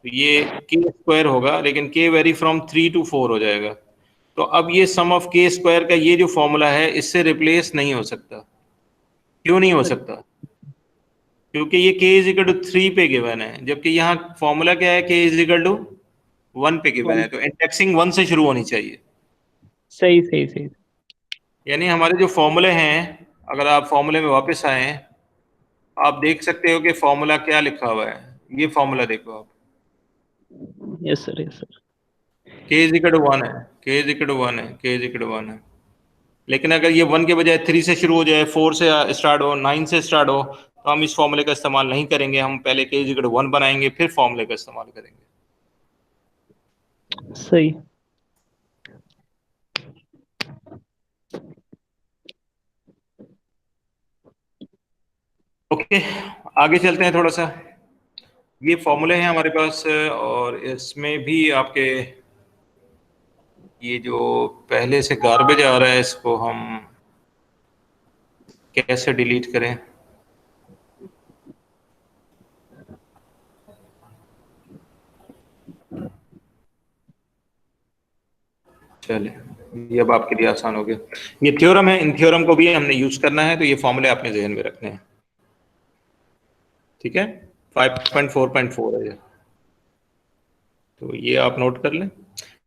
तो ये k स्क्वायर होगा, लेकिन k वेरी फ्रॉम 3 to 4 हो जाएगा। तो अब ये सम ऑफ k स्क्वायर का ये जो फॉर्मूला है इससे रिप्लेस नहीं हो सकता। क्यों नहीं हो सकता, क्योंकि ये k = 3 पे गिवन है, जबकि यहाँ फॉर्मूला क्या है, k = 1 पे गिवन है, तो इंडेक्सिंग 1 से शुरू होनी चाहिए। सही सही सही। यानी हमारे जो फॉर्मूले हैं, अगर आप फॉर्मूले में वापस आए, आप देख सकते हो कि फॉर्मूला क्या लिखा हुआ है। ये फॉर्मूला देखो आप, yes sir yes sir. k = 1 है, k = 1 है, k = 1 है। लेकिन अगर ये 1 के बजाय 3 से शुरू हो जाए, 4 से स्टार्ट हो, 9 से स्टार्ट हो, तो हम इस फॉर्मूले का इस्तेमाल नहीं करेंगे। हम पहले k = 1 बनाएंगे, फिर फॉर्मूले का इस्तेमाल करेंगे। सही। ओके, आगे चलते हैं थोड़ा सा। ये फॉर्मूले हैं हमारे पास, और इसमें भी आपके ये जो पहले से गार्बेज आ रहा है इसको हम कैसे डिलीट करें। चले, ये अब आपके लिए आसान हो गया। ये थ्योरम है, इन थ्योरम को भी हमने यूज करना है, तो ये फॉर्मूले आपने जहन में रखने हैं। ठीक है, 5.4.4 है ये, तो ये आप नोट कर लें।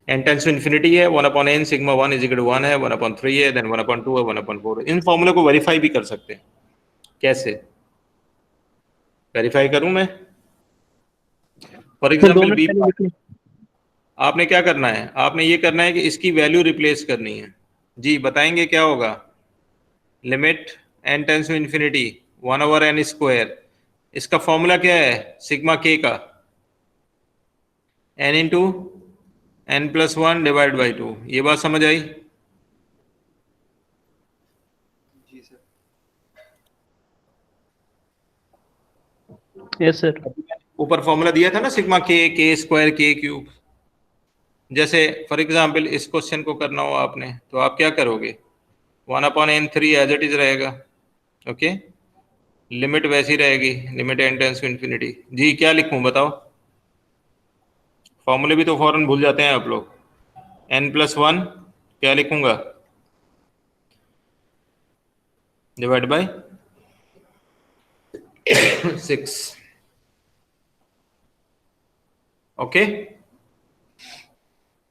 n टेंस टू इन्फिनिटी है, 1/n सिग्मा 1 = 1 है, 1/3 है, देन 1/2 है, 1/4। इन फॉर्मूले को वेरीफाई भी कर सकते हैं। कैसे वेरीफाई करूं मैं, फॉर सर 2 एग्जाम्पल मिनट बी, पहले लिख लें। आपने क्या करना है, आपने ये करना है कि इसकी वैल्यू रिप्लेस करनी है। जी बताएंगे क्या होगा, limit n tends to infinity 1/n², इसका फॉर्मूला क्या है, सिग्मा k का n into n + 1 divide by 2। ये बात समझ आई। जी सर। Yes sir. ऊपर फॉर्मूला दिया था ना, सिग्मा k² k³। जैसे फॉर एग्जाम्पल इस क्वेश्चन को करना हो आपने, तो आप क्या करोगे, 1/n3 एज इट इज रहेगा। ओके, लिमिट वैसी रहेगी, limit n tends to infinity. जी क्या लिखूं बताओ, फॉर्मूले भी तो फौरन भूल जाते हैं आप लोग। n + 1 क्या लिखूंगा, डिवाइड बाय 6। ओके,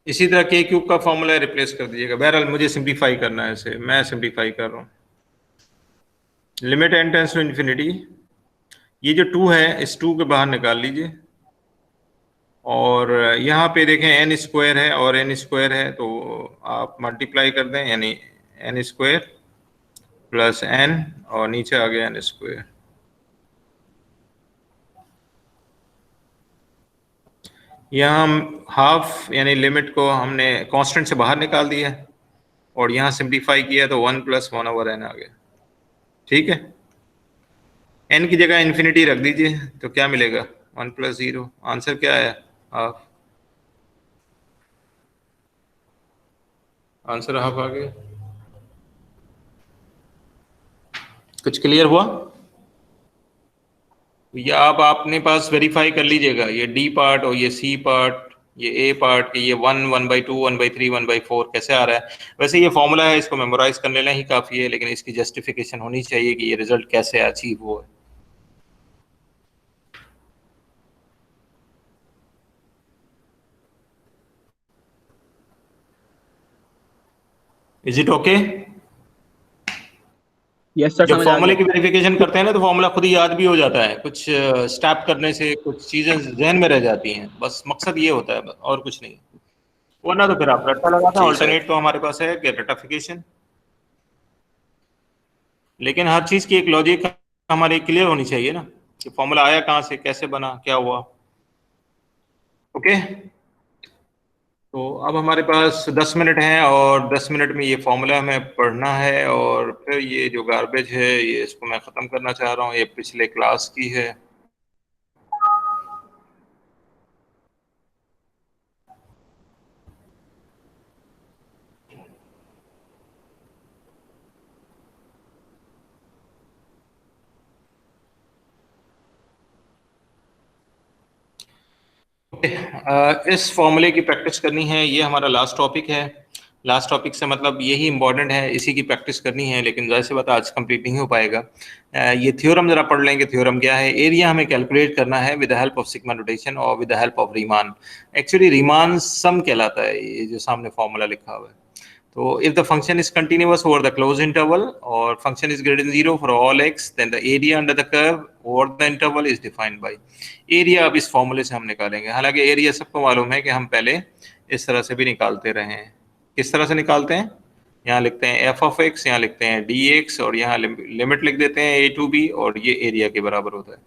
इसी तरह k³ का फॉर्मूला रिप्लेस कर दीजिएगा। बहरहाल मुझे सिंप्लीफाई करना है इसे, मैं सिंप्लीफाई कर रहा हूँ। Limit n tends to infinity, ये जो 2 है इस 2 के बाहर निकाल लीजिए, और यहाँ पे देखें एन स्क्वायर है और एन स्क्वायर है, तो आप मल्टीप्लाई कर दें, यानी एन स्क्वायर प्लस एन और नीचे आ गया एन स्क्वायर। यहाँ हम हाफ यानी लिमिट को हमने कांस्टेंट से बाहर निकाल दिया और यहाँ सिंप्लीफाई किया तो 1 + 1/n आ गया। ठीक है, n की जगह इन्फिनिटी रख दीजिए तो क्या मिलेगा, 1 + 0। आंसर क्या है, हाफ। आंसर हाफ आ गया। कुछ क्लियर हुआ? या आप अपने पास वेरीफाई कर लीजिएगा, ये डी पार्ट और ये सी पार्ट, ये ए पार्ट, ये 1, 1/2, 1/3, 1/4 कैसे आ रहा है। वैसे ये फॉर्मूला है, इसको मेमोराइज कर लेना ही काफ़ी है, लेकिन इसकी जस्टिफिकेशन होनी चाहिए कि ये रिजल्ट कैसे अचीव हुआ है। Is it okay? Yes sir, जब समझ आ फॉर्मूले की गया। वेरिफिकेशन करते हैं ना तो फॉर्मूला खुद ही याद भी हो जाता है, कुछ स्टेप करने से कुछ चीजें जहन में रह जाती हैं, बस मकसद ये होता है और कुछ नहीं। वरना तो फिर आप रट्टा लगाना, जी सर। ऑल्टरनेट तो हमारे पास है कि रट्टाफिकेशन, लेकिन हर चीज की एक लॉजिक हमारी क्लियर होनी चाहिए ना कि फॉर्मूला आया कहाँ से, कैसे बना, क्या हुआ। ओके, तो अब हमारे पास 10 मिनट हैं और 10 मिनट में ये फॉर्मूला हमें पढ़ना है और फिर ये जो गार्बेज है ये इसको मैं ख़त्म करना चाह रहा हूँ, ये पिछले क्लास की है। इस फॉर्मूले की प्रैक्टिस करनी है, ये हमारा लास्ट टॉपिक है। लास्ट टॉपिक से मतलब यही इंपॉर्टेंट है, इसी की प्रैक्टिस करनी है, लेकिन जाहिर सी बात आज कंप्लीट नहीं हो पाएगा। ये थ्योरम जरा पढ़ लेंगे। थ्योरम क्या है, एरिया हमें कैलकुलेट करना है with the help of sigma notation और with the help of Riemann. Actually Riemann sum कहलाता है, ये जो सामने फॉर्मूला लिखा हुआ है। तो if the function is continuous over the closed interval or function is greater than 0 for all x, then the area under the curve over the interval is defined by area। अब इस फॉर्मूले से हम निकालेंगे, हालांकि एरिया सबको मालूम है कि हम पहले इस तरह से भी निकालते रहे हैं। किस तरह से निकालते हैं, यहाँ लिखते हैं f of x, यहाँ लिखते हैं dx और यहाँ लिमिट लिख देते हैं a to b और ये एरिया के बराबर होता है।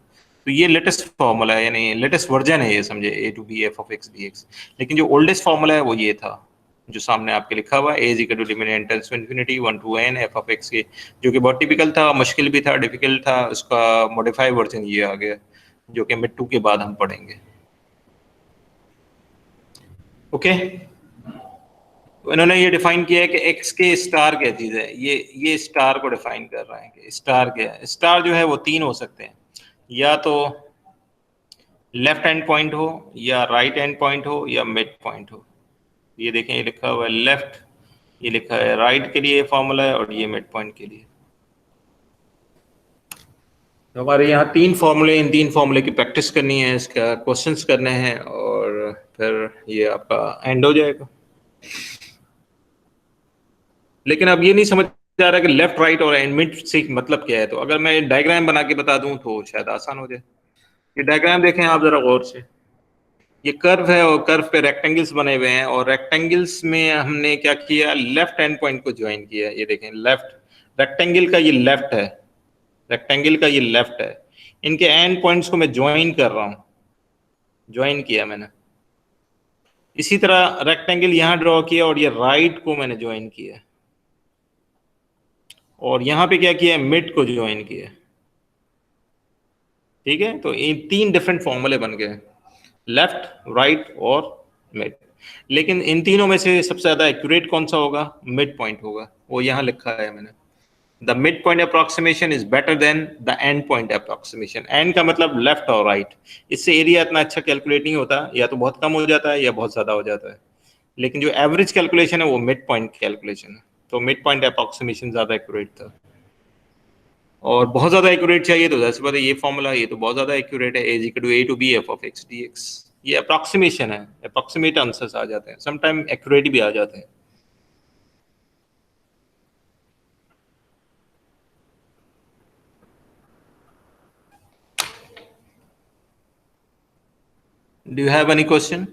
तो ये लेटेस्ट फॉर्मूला है, यानी लेटेस्ट वर्जन है ये, समझे, a to b f of x dx। लेकिन जो ओल्डेस्ट फॉर्मूला है वो ये था जो सामने आपके लिखा हुआ है, a = limit tends to infinity 1 to n f of x के, जो कि बहुत टिपिकल था, मुश्किल भी था, डिफिकल्ट था। उसका मॉडिफाइड वर्जन ये आ गया जो कि मिड 2 के बाद हम पढ़ेंगे। ओके, तो इन्होंने ये डिफाइन किया है कि x के स्टार क्या चीज़ है, ये स्टार को डिफाइन कर रहा है कि स्टार क्या है। स्टार जो है वो 3 हो सकते हैं, या तो लेफ्ट हैंड पॉइंट हो, या राइट हैंड पॉइंट हो, या मिड पॉइंट हो। ये देखें, ये लिखा हुआ है लेफ्ट, ये लिखा है राइट के लिए फॉर्मूला है, और ये मिड पॉइंट के लिए। तो हमारे यहाँ 3 फॉर्मूले, इन 3 फॉर्मूले की प्रैक्टिस करनी है, इसका क्वेश्चंस करने हैं और फिर ये आपका एंड हो जाएगा। लेकिन अब ये नहीं समझ आ रहा कि लेफ्ट राइट और एंड मिड से मतलब क्या है। तो अगर मैं डायग्राम बना के बता दूं तो शायद आसान हो जाए। ये डायग्राम देखें आप जरा गौर से, ये कर्व है और कर्व पे रेक्टेंगल्स बने हुए हैं, और रेक्टेंगल्स में हमने क्या किया, लेफ्ट हैंड पॉइंट को ज्वाइन किया। ये देखें, लेफ्ट रेक्टेंगल का ये लेफ्ट है, रेक्टेंगल का ये लेफ्ट है, इनके एंड पॉइंट्स को मैं ज्वाइन कर रहा हूं, ज्वाइन किया मैंने। इसी तरह रेक्टेंगल यहां ड्रॉ किया और ये राइट को मैंने ज्वाइन किया, और यहां पे क्या किया, मिड को ज्वाइन किया। ठीक है, तो ये 3 डिफरेंट फॉर्मूले बन गए, लेफ्ट, राइट और मिड। लेकिन इन तीनों में से सबसे ज्यादा एक्यूरेट कौन सा होगा, मिड पॉइंट होगा, वो यहां लिखा है मैंने। The mid point approximation is better than the end point approximation. And का मतलब लेफ्ट और राइट। इससे एरिया इतना अच्छा कैलकुलेट नहीं होता, या तो बहुत कम हो जाता है या बहुत ज्यादा हो जाता है। लेकिन जो एवरेज कैलकुलेशन है वो मिड पॉइंट कैलकुलेशन है, तो मिड पॉइंट अप्रोक्सीमेशन ज्यादा एक्यूरेट था। और बहुत ज्यादा एक्यूरेट चाहिए तो जैसे बात है, ये फॉर्मूला ये तो बहुत ज्यादा एक्यूरेट है, a to b f of x dx। ये अप्रोक्सीमेशन है, अप्रोक्सीमेट आंसर्स आ जाते हैं, समटाइम एक्यूरेट भी आ जाते हैं। Do you have any question?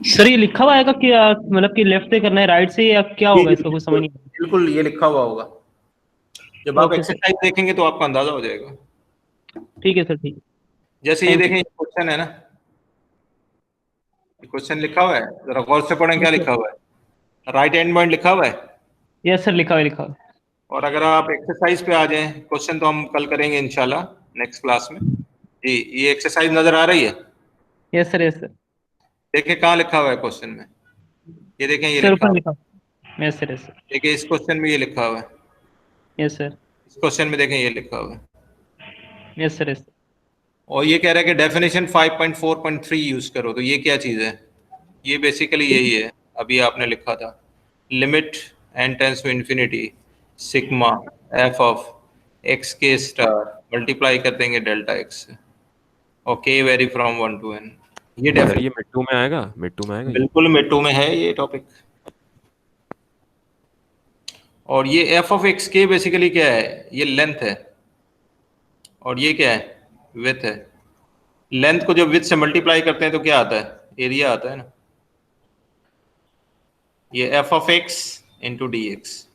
Sir ये लिखा हुआ आएगा कि मतलब कि लेफ्ट से करना है राइट से, या क्या होगा इसका कुछ समझ नहीं आ बिल्कुल ये लिखा हुआ होगा। जब आप Okay, sir. एक्सरसाइज देखेंगे तो आपको अंदाजा हो जाएगा। रहा। ठीक है सर, ठीक है। जैसे ये Thank you. देखें, ये क्वेश्चन है ना, क्वेश्चन लिखा हुआ है, जरा गौर से पढ़ें क्या Yes, sir. लिखा हुआ है। राइट एंड पॉइंट लिखा हुआ है। यस सर, लिखा हुआ है, लिखा हुआ है। और अगर आप एक्सरसाइज पे आ जाएं, क्वेश्चन तो हम कल करेंगे इंशाल्लाह नेक्स्ट क्लास में। जी, ये एक्सरसाइज नजर आ रही है? Yes sir, yes sir. देखिए कहाँ लिखा हुआ है क्वेश्चन में, ये देखें ये सर लिखा ऊपर हुआ लिखा हुआ है। Yes sir, yes sir. है। देखिए इस क्वेश्चन में ये लिखा हुआ है, यस सर, इस क्वेश्चन में देखें ये लिखा हुआ है। Yes sir, yes sir. और ये कह रहा है कि डेफिनेशन 5.4.3 यूज करो, तो ये क्या चीज है? ये बेसिकली यही है, अभी आपने लिखा था, limit n tends to infinity sigma f of x k star multiply कर देंगे डेल्टा x से, और k vary from 1 to n। ये सर डेफिनेशन ये मिट्टू में आएगा, मिट्टू में आएगा ये? बिल्कुल मिट्टू में है ये टॉपिक। और ये f of x k basically क्या है? ये लेंथ है, और ये क्या है? विड्थ है। लेंथ को जब विड्थ से मल्टीप्लाई करते हैं तो क्या आता है? एरिया आता है ना। ये f of x into D x,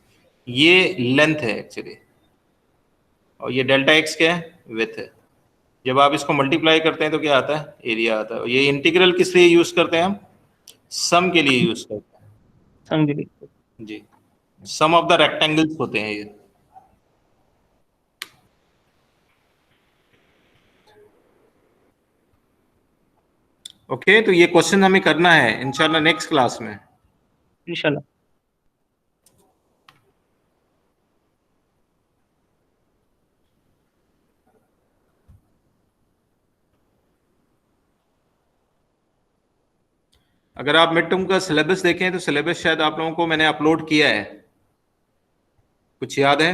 ये लेंथ है एक्चुअली, और ये डेल्टा x क्या है? विड्थ है। जब आप इसको मल्टीप्लाई करते हैं तो क्या आता है? एरिया आता है। ये इंटीग्रल किस लिए यूज करते हैं हम? सम के लिए यूज करते हैं। समझ गए। जी, सम ऑफ द रेक्टेंगल्स होते हैं ये। ओके, तो ये क्वेश्चन हमें करना है इंशाल्लाह नेक्स्ट क्लास में। इंशाल्लाह। अगर आप मिड टर्म का सिलेबस देखें तो सिलेबस शायद आप लोगों को मैंने अपलोड किया है, कुछ याद है?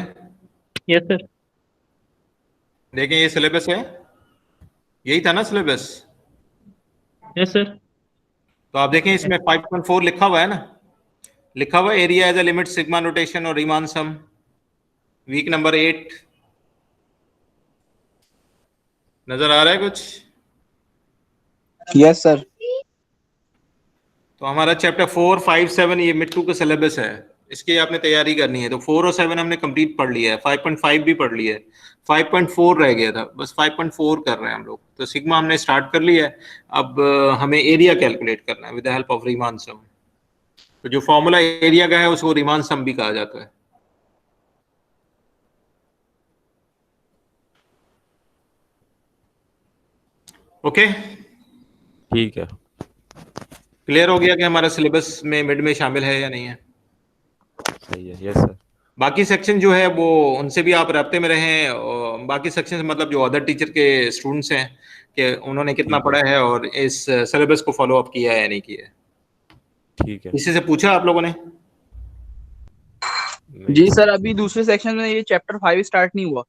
Yes sir. देखें ये सिलेबस है, यही था ना सिलेबस? Yes sir. तो आप देखें इसमें 5.4 लिखा हुआ है ना, लिखा हुआ है area as a limit sigma notation और रीमान सम, वीक नंबर 8 नजर आ रहा है कुछ? Yes sir. तो हमारा चैप्टर 4, 5, 7 ये मिड टू का सिलेबस है, इसकी आपने तैयारी करनी है। तो 4 और 7 हमने कंप्लीट पढ़ लिया है, 5.5 भी पढ़ लिया है, 5.4 रह गया था, बस 5.4 कर रहे हैं हम लोग। तो सिग्मा हमने स्टार्ट कर लिया है, अब हमें एरिया कैलकुलेट करना है with the help of Riemann sum. तो जो फॉर्मूला एरिया का है उसको रीमान सम भी कहा जाता है। ओके, ठीक है, क्लियर हो गया कि हमारा सिलेबस में मिड में शामिल है या नहीं है? सही है। Yes sir. बाकी सेक्शन जो है वो उनसे भी आप रब्ते में रहें, और बाकी सेक्शन मतलब जो अदर टीचर के स्टूडेंट्स हैं कि उन्होंने कितना पढ़ा है और इस सिलेबस को फॉलो अप किया है या नहीं किया है। ठीक है। किसी से पूछा आप लोगों ने? नहीं। जी सर, अभी दूसरे सेक्शन में ये चैप्टर 5 स्टार्ट नहीं हुआ।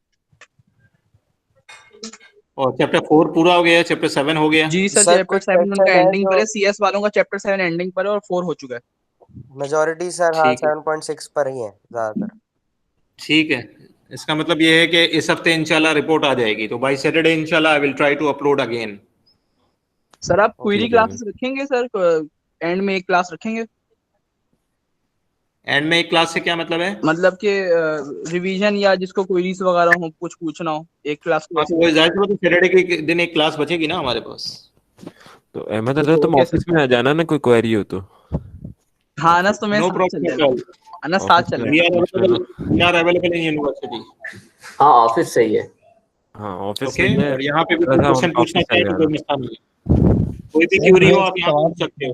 और चैप्टर 4 पूरा हो गया है, चैप्टर 7 हो गया। जी सर, सर, चैप्टर कुछ 7 उनका section है एंडिंग पर है, जो सीएस वालों का चैप्टर 7 एंडिंग पर है और 4 हो चुका है। मेजोरिटी सर हाँ ठीक है, 7.6 पर ही है ज्यादातर। ठीक है। इसका मतलब ये है कि इस हफ्ते इंशाल्लाह रिपोर्ट आ जाएगी, तो बाय सैटरडे इंशाल्लाह I will try to upload again. Sir आप क्वेरी ठीक है। क्लासेस रखेंगे सर, एंड में एक क्लास रखेंगे? एंड में एक क्लास से क्या मतलब है? मतलब कि रिवीजन या जिसको क्वेरीज वगैरह हो, कुछ पूछना हो, एक क्लास को हाँ, तो वो जाहिर सी बात है सैटरडे के दिन एक क्लास बचेगी ना हमारे पास। तो अहमद अदर तुम ऑफिस में आ जाना ना, कोई क्वेरी हो तो। हाँ अनस, तो मैं नो साथ चल प्रॉब्लम एट जाएगा। ऑल, अनस साथ चल वी जाएगा। Are available in university. हाँ ऑफिस सही है। हाँ ऑफिस ओके, सही है। और यहाँ पे भी थोड़ा कोई सा क्वेश्चन उनका पूछना ऑफिस चाहे चल तो कोई जाना। मसला नहीं है, कोई भी क्वेरी हो आप यहाँ पूछ सकते हो।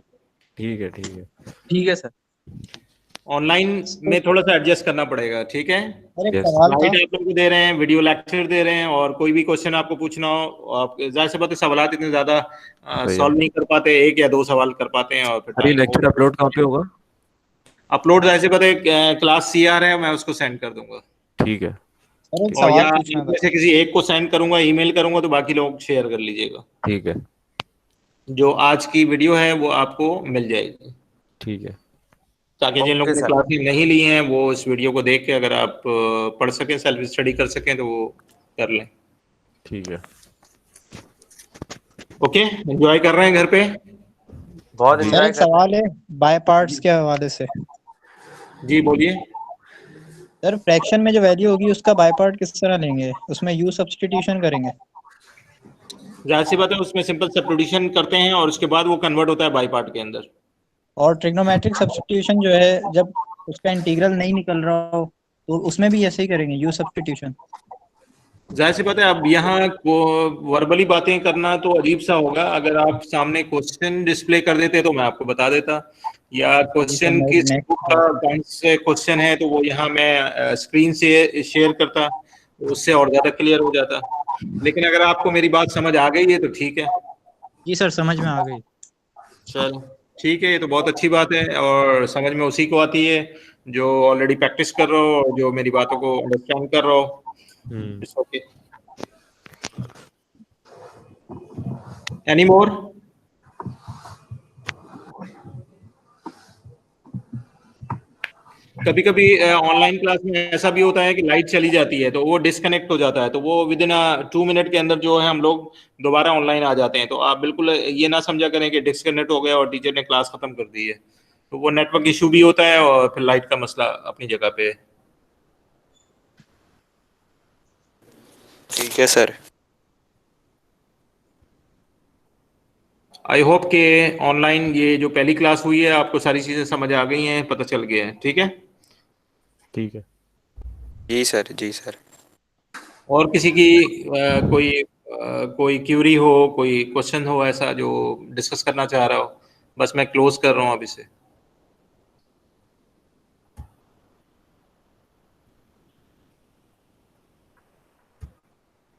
ठीक है, ठीक है। ठीक है सर। ऑनलाइन में थोड़ा सा एडजस्ट करना पड़ेगा, ठीक है? यस। स्लाइड आप लोगों को दे रहे हैं, वीडियो लेक्चर दे रहे हैं, और कोई भी क्वेश्चन आपको पूछना हो, आप जाहिर सी बात है सवालात इतने ज्यादा सही है। सॉल्व नहीं कर पाते, एक या दो सवाल कर पाते हैं, और फिर अरे लेक्चर अपलोड कहाँ पे होगा? अपलोड जाहिर सी बात है क्लास CR है, मैं उसको सेंड कर दूंगा। ठीक है, और या इनमें से किसी एक को सेंड करूंगा, ईमेल करूंगा, तो बाकी लोग शेयर कर लीजिएगा। ठीक है, जो आज की वीडियो है वो आपको मिल जाएगी। ठीक है। ताकि जिन लोगों ओके ने सर। क्लासेस नहीं ली हैं वो इस वीडियो को देख के अगर आप पढ़ सकें, सेल्फ स्टडी कर सकें तो वो कर लें। ठीक है। ओके, एंजॉय कर रहे हैं घर पे? बहुत जी। एंजॉय एक सवाल है बाय पार्ट्स के हवाले से। जी बोलिए। सर फ्रैक्शन में जो वैल्यू होगी उसका बाय पार्ट किस तरह लेंगे, उसमें यू सब्स्टिट्यूशन करेंगे? जाहिर सी बात है उसमें सिंपल सब्स्टिट्यूशन करते हैं और उसके बाद वो कन्वर्ट होता है बाई पार्ट के अंदर। और ट्रिग्नोमेट्रिक सब्स्टिट्यूशन जो है जब उसका इंटीग्रल नहीं निकल रहा हो तो उसमें भी ऐसे ही करेंगे यू सब्स्टिट्यूशन? जाहिर सी बात है अब यहाँ को वर्बली बातें करना तो अजीब सा होगा, अगर आप सामने क्वेश्चन डिस्प्ले कर देते तो मैं आपको बता देता, या क्वेश्चन मैं- किस मैं- बुक का कौन से क्वेश्चन है तो वो यहाँ मैं स्क्रीन से शेयर करता, तो उससे और ज्यादा क्लियर हो जाता। लेकिन अगर आपको मेरी बात समझ आ गई है तो ठीक है। जी सर समझ में आ गई। चलो ठीक है, ये तो बहुत अच्छी बात है, और समझ में उसी को आती है जो ऑलरेडी प्रैक्टिस कर रहा हो और जो मेरी बातों को अंडरस्टैंड कर रहा हो। It's okay. Any more? कभी कभी ऑनलाइन क्लास में ऐसा भी होता है कि लाइट चली जाती है तो वो डिस्कनेक्ट हो जाता है, तो वो विद इन 2 मिनट के अंदर जो है हम लोग दोबारा ऑनलाइन आ जाते हैं। तो आप बिल्कुल ये ना समझा करें कि डिस्कनेक्ट हो गया और टीचर ने क्लास खत्म कर दी है, तो वो नेटवर्क इशू भी होता है और फिर लाइट का मसला अपनी जगह पे है। ठीक है सर। आई होप के ऑनलाइन ये जो पहली क्लास हुई है आपको सारी चीजें समझ आ गई हैं, पता चल गया है। ठीक है, ठीक है। जी सर, जी सर। और किसी की कोई क्यूरी हो, कोई क्वेश्चन हो ऐसा जो डिस्कस करना चाह रहा हो? बस मैं क्लोज कर रहा हूँ अभी से।